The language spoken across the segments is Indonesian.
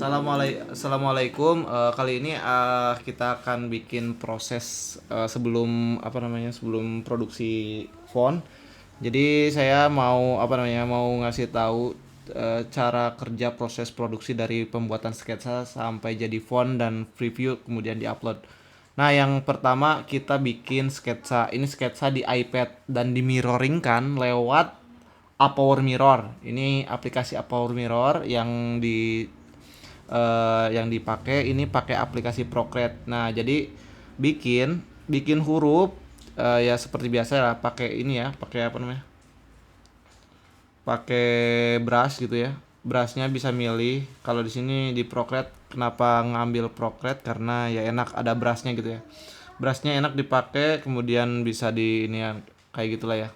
Assalamualaikum. Kali ini kita akan bikin proses sebelum produksi font. Jadi saya mau ngasih tahu cara kerja proses produksi dari pembuatan sketsa sampai jadi font dan preview kemudian diupload. Nah, yang pertama kita bikin sketsa. Ini sketsa di iPad dan di mirroringkan lewat Apower Mirror. Ini aplikasi Apower Mirror yang dipakai ini pakai aplikasi Procreate. Nah, jadi bikin bikin huruf ya seperti biasa lah, pakai ini ya, pakai apa namanya? Pakai brush gitu ya. Brushnya bisa milih. Kalau di sini di Procreate, kenapa ngambil Procreate? Karena ya enak ada brushnya gitu ya. Brushnya enak dipakai, kemudian bisa di ini ya, kayak gitulah ya.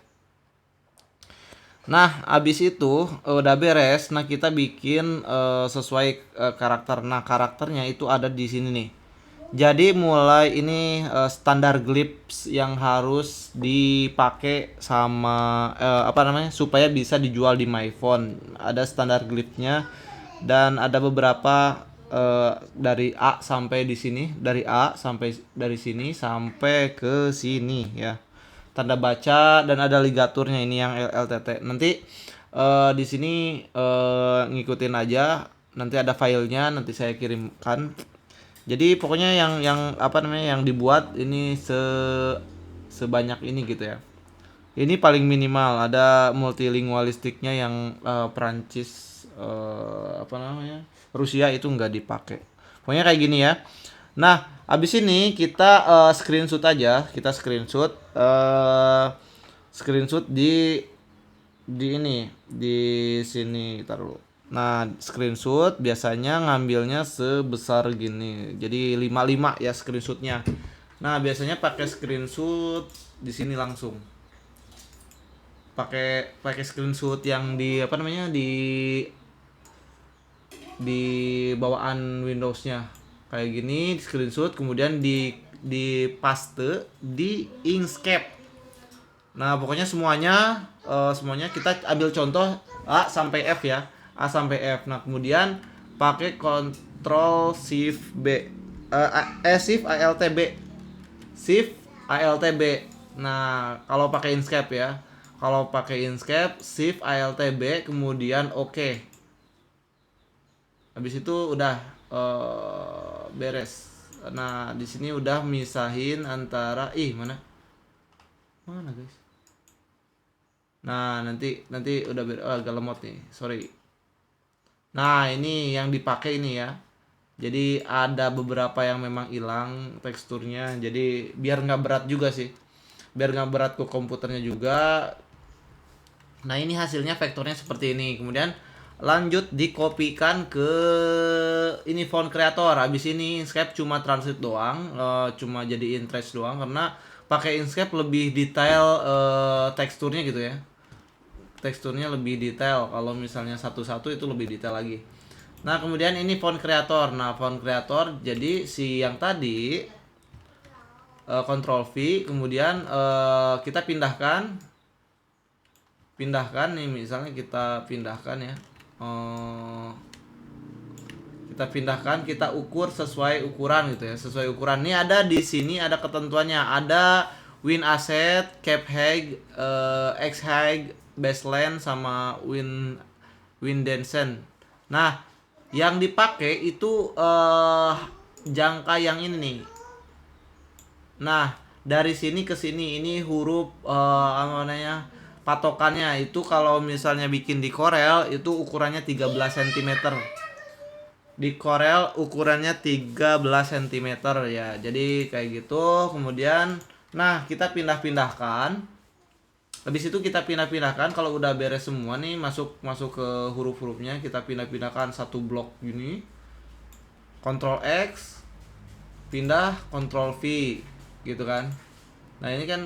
Nah, abis itu udah beres. Nah, kita bikin sesuai karakter. Nah, karakternya itu ada di sini nih. Jadi mulai ini standar glyphs yang harus dipakai sama supaya bisa dijual di MyPhone. Ada standar glyphsnya dan ada beberapa dari A sampai di sini, dari A sampai dari sini sampai ke sini ya, tanda baca dan ada ligaturnya ini yang LLTT. Nanti di sini ngikutin aja, nanti ada filenya, nanti saya kirimkan. Jadi pokoknya yang dibuat ini sebanyak ini gitu ya. Ini paling minimal, ada multilingualistiknya yang Perancis Rusia itu nggak dipakai. Pokoknya kayak gini ya. Nah, abis ini kita screenshot aja, kita screenshot di ini, di sini taruh. Nah, screenshot biasanya ngambilnya sebesar gini. Jadi 55 ya screenshotnya. Nah, biasanya pakai screenshot di sini langsung. Pakai pakai screenshot yang di di bawaan Windowsnya kayak gini, di screenshot kemudian di paste di Inkscape. Nah, pokoknya semuanya kita ambil contoh A sampai F ya, A sampai F. Nah, kemudian pakai Ctrl Shift B, Shift Alt B, Shift Alt B. Nah, kalau pakai Inkscape ya, kalau pakai Inkscape Shift Alt B kemudian oke. Habis itu udah beres. Nah, di sini udah misahin antara mana guys? Nah, nanti udah agak lemot nih. Sorry. Nah, ini yang dipakai ini ya. Jadi ada beberapa yang memang hilang teksturnya. Jadi biar nggak berat juga sih. Biar nggak berat ke komputernya juga. Nah, ini hasilnya vektornya seperti ini. Kemudian lanjut dikopikan ke ini font creator. Habis ini Inkscape cuma translate doang, cuma jadiin trace doang karena pakai Inkscape lebih detail teksturnya gitu ya. Teksturnya lebih detail. Kalau misalnya satu-satu itu lebih detail lagi. Nah, kemudian ini font creator. Nah, font creator jadi si yang tadi Ctrl V, kemudian kita pindahkan nih, misalnya kita pindahkan ya. Kita ukur sesuai ukuran gitu ya, sesuai ukuran. Ini ada di sini ada ketentuannya, ada win asset, cap height, x height, baseline sama win densen. Nah, yang dipakai itu jangka yang ini nih. Nah, dari sini ke sini ini huruf patokannya itu kalau misalnya bikin di Corel itu ukurannya 13 cm. Di Corel ukurannya 13 cm ya. Jadi kayak gitu. Kemudian nah, kita pindah-pindahkan. Habis itu kita pindah-pindahkan kalau udah beres semua nih, masuk ke huruf-hurufnya, kita pindah-pindahkan satu blok gini. Ctrl X, pindah, Ctrl V gitu kan. Nah, ini kan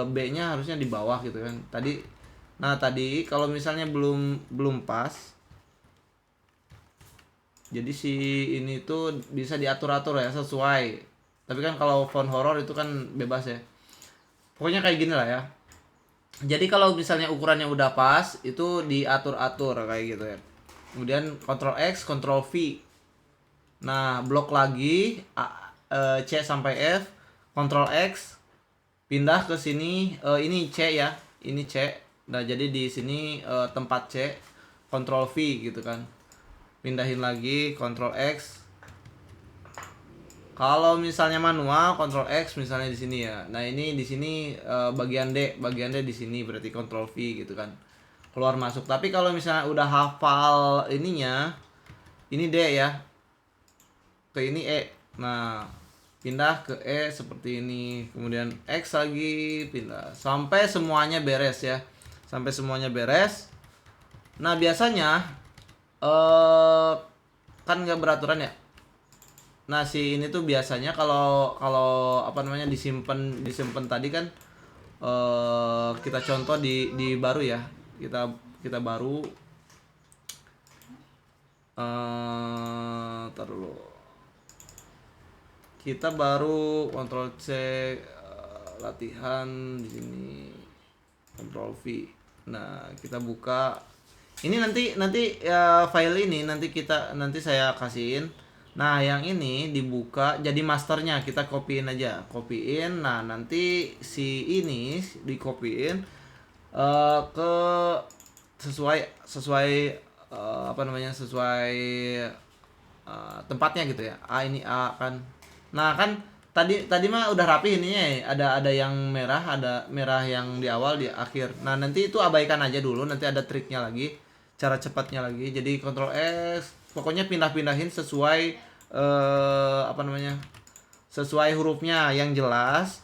B-nya harusnya di bawah gitu kan. Tadi kalau misalnya belum pas. Jadi si ini tuh bisa diatur-atur ya sesuai. Tapi kan kalau font horror itu kan bebas ya. Pokoknya kayak gini lah ya. Jadi kalau misalnya ukurannya udah pas, itu diatur-atur kayak gitu ya. Kemudian Ctrl X, Ctrl V. Nah, blok lagi C sampai F, Ctrl X, pindah ke sini, ini C ya, ini C. Nah, jadi di sini tempat C, Ctrl V gitu kan. Pindahin lagi, Ctrl X. Kalau misalnya manual, Ctrl X misalnya di sini ya. Nah, ini di sini bagian D di sini berarti Ctrl V gitu kan. Keluar masuk. Tapi kalau misalnya udah hafal ininya, ini D ya. Ke ini E. Nah, pindah ke E seperti ini. Kemudian X lagi, pindah sampai semuanya beres ya. Sampai semuanya beres. Nah, biasanya kan nggak beraturan ya. Nah, si ini tuh biasanya kalau kalau apa namanya disimpan tadi kan, kita contoh di baru ya. Kita kita baru tar dulu. Kita baru Ctrl C, latihan di sini, Ctrl V. Nah, kita buka. Ini nanti ya, file ini nanti saya kasihin. Nah, yang ini dibuka jadi masternya, kita copyin aja, copyin. Nah, nanti si ini dikopiin ke sesuai sesuai apa namanya, sesuai tempatnya gitu ya. Ini A kan. Nah, kan tadi tadi mah udah rapi ininya ya. Ada yang merah, ada merah yang di awal, di akhir. Nah, nanti itu abaikan aja dulu, nanti ada triknya lagi, cara cepatnya lagi. Jadi Ctrl S, pokoknya pindah-pindahin sesuai apa namanya? Sesuai hurufnya yang jelas.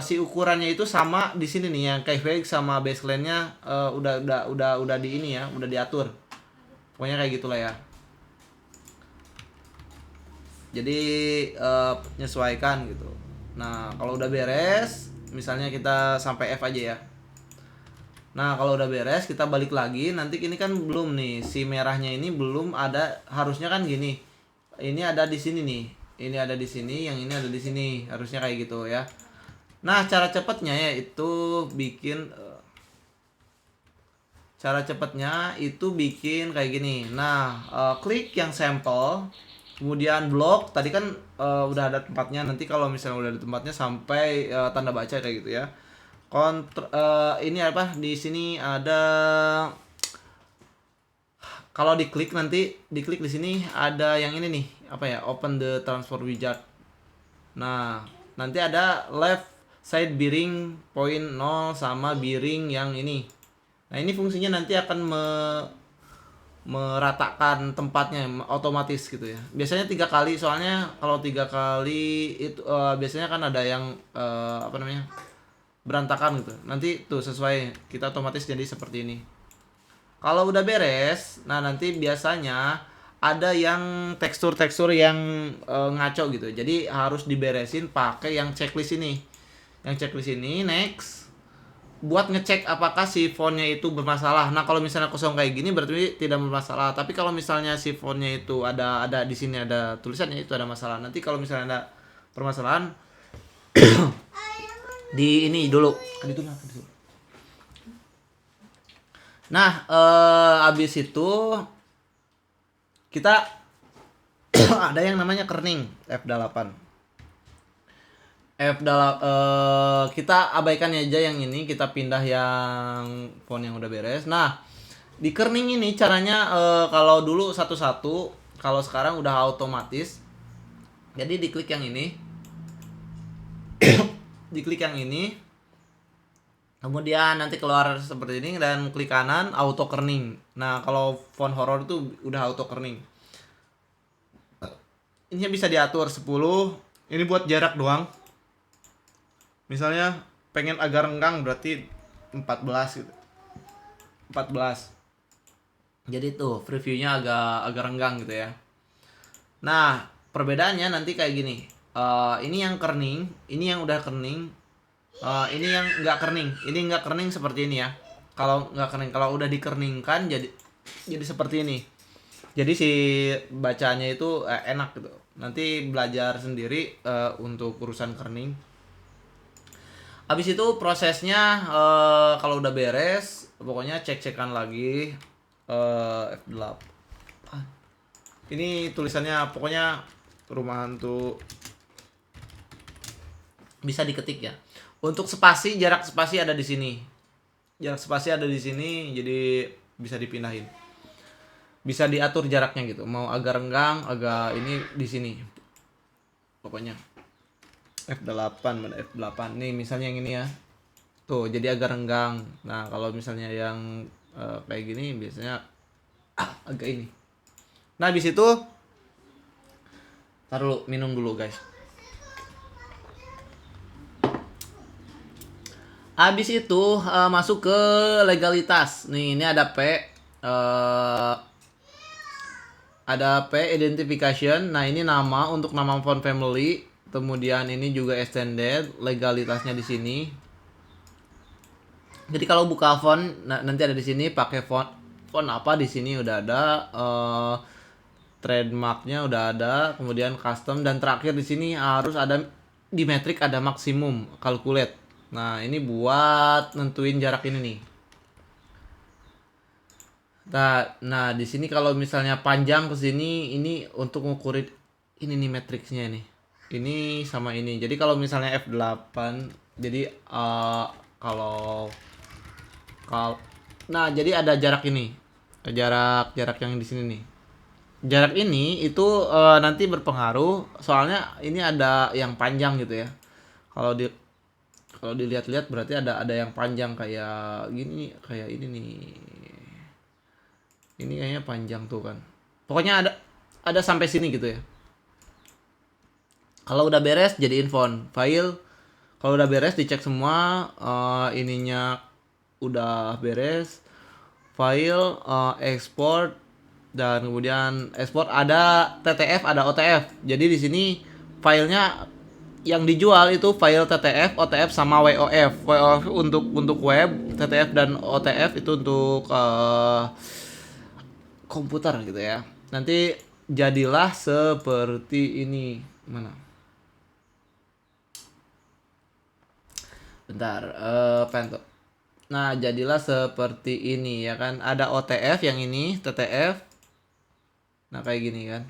Si ukurannya itu sama di sini nih, yang keyframe sama baseline-nya udah di ini ya, udah diatur. Pokoknya kayak gitulah ya. Jadi menyesuaikan gitu. Nah, kalau udah beres, misalnya kita sampai F aja ya. Nah, kalau udah beres kita balik lagi. Nanti ini kan belum nih, si merahnya ini belum ada, harusnya kan gini. Ini ada di sini nih. Ini ada di sini, yang ini ada di sini. Harusnya kayak gitu ya. Nah, cara cepatnya ya itu bikin kayak gini. Nah, klik yang sampel, kemudian blok. Tadi kan udah ada tempatnya. Nanti kalau misalnya udah ada tempatnya sampai tanda baca kayak gitu ya. Ini apa? Di sini ada, kalau diklik nanti diklik di sini ada yang ini nih, apa ya? Open the transfer wizard. Nah, nanti ada left side bearing point 0 sama bearing yang ini. Nah, ini fungsinya nanti akan meratakan tempatnya otomatis gitu ya. Biasanya 3 kali, soalnya kalau 3 kali itu biasanya kan ada yang apa namanya, berantakan gitu. Nanti tuh sesuai, kita otomatis jadi seperti ini. Kalau udah beres, nah nanti biasanya ada yang tekstur-tekstur yang ngaco gitu. Jadi harus diberesin pakai yang checklist ini. Yang checklist ini next, buat ngecek apakah si fontnya itu bermasalah. Nah, kalau misalnya kosong kayak gini berarti tidak bermasalah. Tapi kalau misalnya si fontnya itu ada di sini ada tulisannya, itu ada masalah. Nanti kalau misalnya ada permasalahan di ini dulu. Nah, habis itu kita ada yang namanya kerning F8. Kita abaikan aja yang ini, kita pindah yang font yang udah beres. Nah, di kerning ini caranya kalau dulu satu-satu, kalau sekarang udah otomatis. Jadi diklik yang ini. Diklik yang ini. Kemudian nanti keluar seperti ini dan klik kanan auto kerning. Nah, kalau font horror itu udah auto kerning. Ini bisa diatur 10. Ini buat jarak doang. Misalnya pengen agak renggang berarti 14 gitu. 14. Jadi tuh previewnya agak renggang gitu ya. Nah, perbedaannya nanti kayak gini. Ini yang kerning, ini yang udah kerning. Ini yang nggak kerning. Ini nggak kerning seperti ini ya. Kalau nggak kerning, kalau udah dikerningkan jadi seperti ini. Jadi si bacanya itu enak gitu. Nanti belajar sendiri untuk urusan kerning. Habis itu prosesnya kalau udah beres, pokoknya cek-cekan lagi F8. Ini tulisannya pokoknya rumah hantu, bisa diketik ya. Untuk spasi, jarak spasi ada di sini. Jarak spasi ada di sini, jadi bisa dipindahin. Bisa diatur jaraknya gitu. Mau agak renggang, agak ini di sini. Pokoknya F8 mana F8. Nih misalnya yang ini ya. Tuh, jadi agak renggang. Nah, kalau misalnya yang kayak gini biasanya agak ini. Nah, habis itu taruh dulu, minum dulu, guys. Habis itu masuk ke legalitas. Nih, ini ada P, identification. Nah, ini nama untuk nama font family. Kemudian ini juga extended, legalitasnya di sini. Jadi kalau buka font, nanti ada di sini pakai font apa di sini udah ada, trademarknya udah ada, kemudian custom, dan terakhir di sini harus ada di metric, ada maksimum calculate. Nah, ini buat nentuin jarak ini nih. Nah, di sini kalau misalnya panjang ke sini, ini untuk ngukurin ini nih matriksnya nih. Ini sama ini. Jadi kalau misalnya F8, jadi kalau kalau nah, jadi ada jarak ini. Jarak yang di sini nih. Jarak ini itu nanti berpengaruh, soalnya ini ada yang panjang gitu ya. Kalau di kalau dilihat-lihat berarti ada yang panjang kayak gini, kayak ini nih. Ini kayaknya panjang tuh kan. Pokoknya ada sampai sini gitu ya. Kalau udah beres jadiin font file. Kalau udah beres dicek semua, ininya udah beres. File, export, dan kemudian export ada TTF, ada OTF. Jadi di sini filenya yang dijual itu file TTF, OTF sama WOF. WOF untuk web, TTF dan OTF itu untuk komputer gitu ya. Nanti jadilah seperti ini. Mana? Bentar, pentok. Nah, jadilah seperti ini ya kan. Ada OTF yang ini, TTF. Nah, kayak gini kan.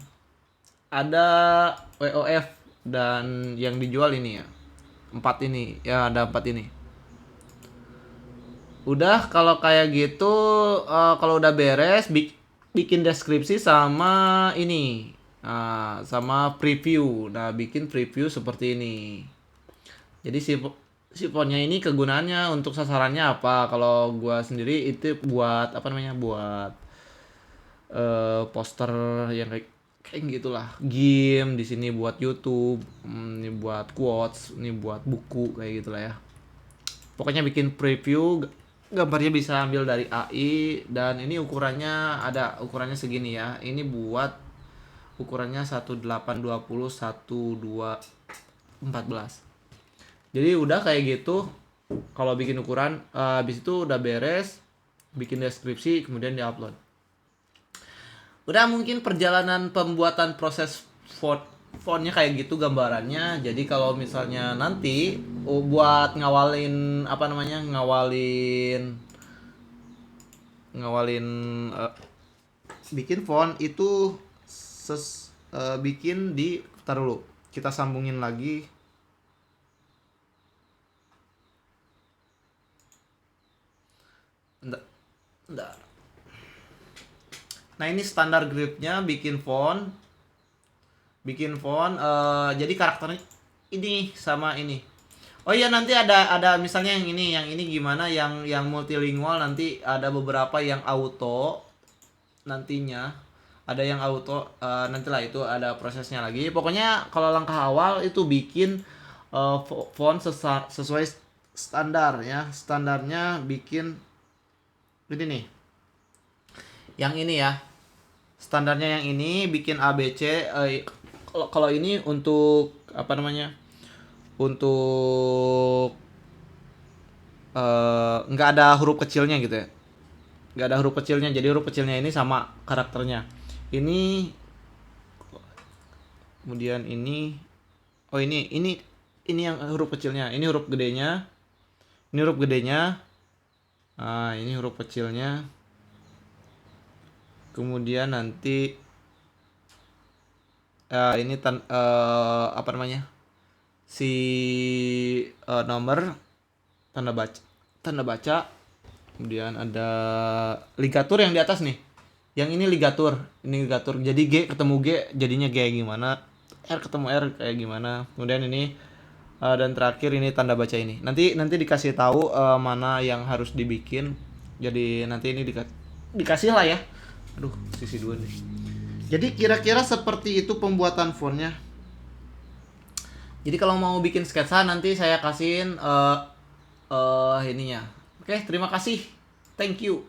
Ada WOF dan yang dijual ini ya. 4 ini. Ya, ada 4 ini. Udah kalau kayak gitu, kalau udah beres bikin deskripsi sama ini. Nah, sama preview. Nah, bikin preview seperti ini. Jadi si fontnya ini kegunaannya untuk sasarannya apa? Kalau gua sendiri itu buat apa namanya? Buat poster yang kayak gitulah. Game di sini buat YouTube, ini buat quotes, ini buat buku kayak gitulah ya. Pokoknya bikin preview, gambarnya bisa ambil dari AI, dan ini ukurannya ada ukurannya segini ya. Ini buat ukurannya 1820 1214. Jadi udah kayak gitu. Kalau bikin ukuran, habis itu udah beres, bikin deskripsi, kemudian diupload. Udah, mungkin perjalanan pembuatan proses fontnya kayak gitu gambarannya. Jadi kalau misalnya nanti buat ngawalin apa namanya, ngawalin bikin font itu bikin di, taruh dulu, kita sambungin lagi. Bentar. Nah, ini standar gripnya bikin font. Jadi karakternya ini sama ini. Oh iya, nanti ada misalnya yang ini gimana, yang multilingual, nanti ada beberapa yang auto nantinya. Ada yang auto, nantilah itu ada prosesnya lagi. Pokoknya kalau langkah awal itu bikin font sesuai standar ya. Standarnya bikin ini nih. Yang ini ya. Standarnya yang ini bikin ABC. Kalau ini untuk apa namanya? Untuk nggak ada huruf kecilnya gitu ya. Nggak ada huruf kecilnya. Jadi huruf kecilnya ini sama karakternya. Ini kemudian ini. Oh, ini yang huruf kecilnya. Ini huruf gedenya. Ini huruf gedenya. Nah, ini huruf kecilnya. Kemudian nanti apa namanya, si nomor, tanda baca, kemudian ada ligatur yang di atas nih, yang ini ligatur, jadi G ketemu G jadinya kayak gimana, R ketemu R kayak gimana, kemudian ini dan terakhir ini tanda baca ini, nanti dikasih tahu mana yang harus dibikin, jadi nanti ini dikasih lah ya. Aduh, sisi dua nih. Jadi kira-kira seperti itu pembuatan fontnya. Jadi kalau mau bikin sketsa nanti saya kasihin ininya. Oke, terima kasih. Thank you.